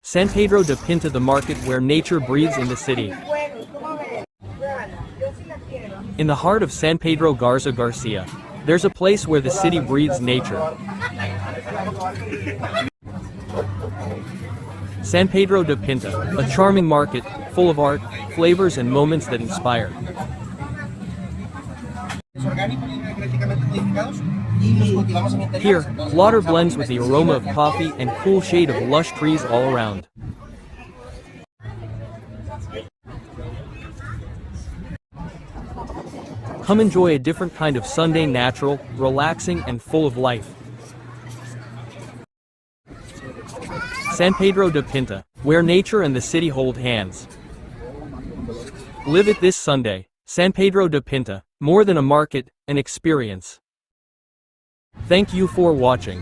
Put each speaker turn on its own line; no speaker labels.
San Pedro de Pinta, the market where nature breathes in the city. In the heart of San Pedro Garza Garcia, there's a place where the city breathes nature. San Pedro de Pinta, a charming market, full of art, flavors and moments that inspire. Here, water blends with the aroma of coffee and cool shade of lush trees all around. Come enjoy a different kind of Sunday, natural, relaxing and full of life. San Pedro de Pinta, where nature and the city hold hands. Live it this Sunday. San Pedro de Pinta, more than a market, an experience. Thank you for watching.